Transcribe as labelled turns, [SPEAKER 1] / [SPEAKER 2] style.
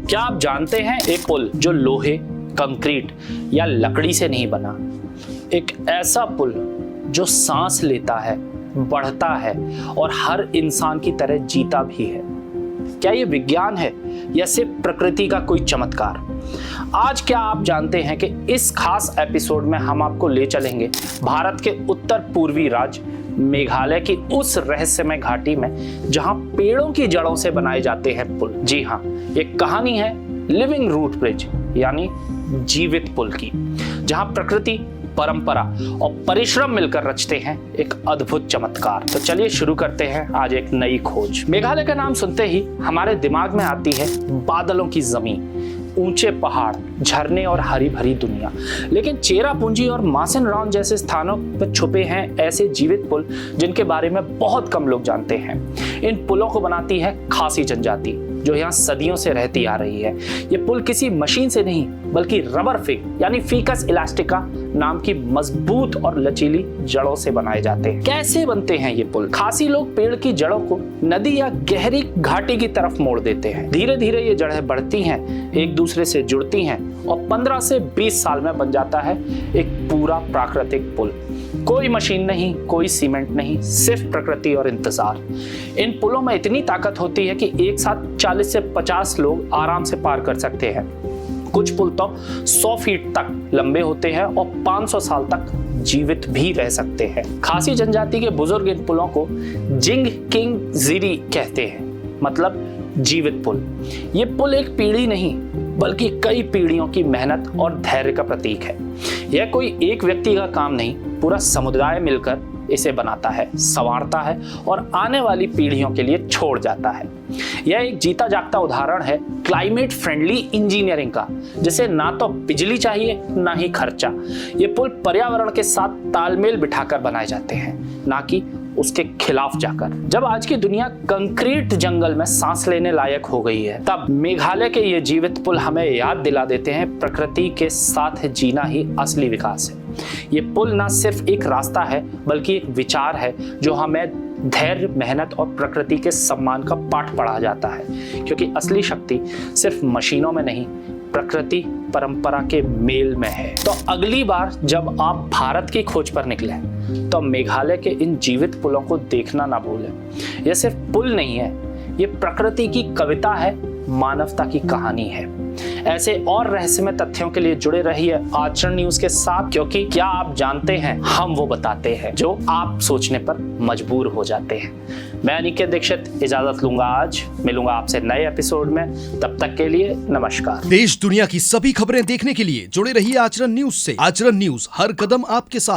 [SPEAKER 1] क्या आप जानते हैं एक पुल जो लोहे, कंक्रीट या लकड़ी से नहीं बना, एक ऐसा पुल जो सांस लेता है, बढ़ता है और हर इंसान की तरह जीता भी है। क्या ये विज्ञान है या सिर्फ प्रकृति का कोई चमत्कार? आज क्या आप जानते हैं कि इस खास एपिसोड में हम आपको ले चलेंगे भारत के उत्तर पूर्वी राज्य मेघालय की उस रहस्यमय घाटी में जहां पेड़ों की जड़ों से बनाए जाते हैं पुल। जी हाँ, ये कहानी है लिविंग रूट ब्रिज यानी जीवित पुल की, जहां प्रकृति, परंपरा और परिश्रम मिलकर रचते हैं एक अद्भुत चमत्कार। तो चलिए शुरू करते हैं आज एक नई खोज। मेघालय का नाम सुनते ही हमारे दिमाग में आती है बादलों की जमीन, ऊंचे पहाड़, झरने और हरी भरी दुनिया। लेकिन चेरापूंजी और मासिन राउंड जैसे स्थानों पर छुपे हैं ऐसे जीवित पुल जिनके बारे में बहुत कम लोग जानते हैं। इन पुलों को बनाती है खासी जनजाति जो यहाँ सदियों से रहती आ रही है। ये पुल किसी मशीन से नहीं बल्कि रबर फिग यानी फिकस इलास्टिका नाम की मजबूत और लचीली जड़ों से बनाए जाते हैं। कैसे बनते हैं ये पुल? खासी लोग पेड़ की जड़ों को नदी या गहरी घाटी की तरफ मोड़ देते हैं। धीरे धीरे ये जड़ें बढ़ती हैं, एक दूसरे से जुड़ती हैं और 15 से 20 साल में बन जाता है एक पूरा प्राकृतिक पुल। कोई मशीन नहीं, कोई सीमेंट नहीं, सिर्फ प्रकृति और इंतजार। इन पुलों में इतनी ताकत होती है कि एक साथ 40 से 50 लोग आराम से पार कर सकते हैं। कुछ पुल तो 100 फीट तक लंबे होते हैं और 500 साल तक जीवित भी रह सकते हैं। खासी जनजाति के बुजुर्ग इन पुलों को जिंग किंग जिरी कहते हैं, मतलब जीवित पुल। ये पुल एक पीढ़ी नहीं बल्कि कई पीढ़ियों की मेहनत और धैर्य का प्रतीक है। यह कोई एक व्यक्ति का काम नहीं, पूरा समुदाय मिलकर इसे बनाता है, संवारता है और आने वाली पीढ़ियों के लिए छोड़ जाता है। यह एक जीता जागता उदाहरण है क्लाइमेट फ्रेंडली इंजीनियरिंग का, जिसे ना तो बिजली चाहिए ना ही खर्चा। ये पुल पर्यावरण के साथ तालमेल बिठाकर बनाए जाते हैं, ना कि उसके खिलाफ जाकर। जब आज की दुनिया कंक्रीट जंगल में सांस लेने लायक हो गई है, तब मेघालय के ये जीवित पुल हमें याद दिला देते हैं प्रकृति के साथ जीना ही असली विकास है। ये पुल ना सिर्फ एक रास्ता है बल्कि एक विचार है जो हमें धैर्य, मेहनत और प्रकृति के सम्मान का पाठ पढ़ा जाता है, क्योंकि असली शक्ति सिर्फ मशीनों में नहीं, प्रकृति परंपरा के मेल में है। तो अगली बार जब आप भारत की खोज पर निकले तो मेघालय के इन जीवित पुलों को देखना ना भूलें। यह सिर्फ पुल नहीं है, ये प्रकृति की कविता है, मानवता की कहानी है। ऐसे और रहस्यमय तथ्यों के लिए जुड़े रहिए आचरण न्यूज के साथ, क्योंकि क्या आप जानते हैं, हम वो बताते हैं जो आप सोचने पर मजबूर हो जाते हैं। मैं अनिकेत दीक्षित इजाजत लूंगा, आज मिलूंगा आपसे नए एपिसोड में। तब तक के लिए नमस्कार।
[SPEAKER 2] देश दुनिया की सभी खबरें देखने के लिए जुड़े रहिए आचरण न्यूज से। आचरण न्यूज, हर कदम आपके साथ।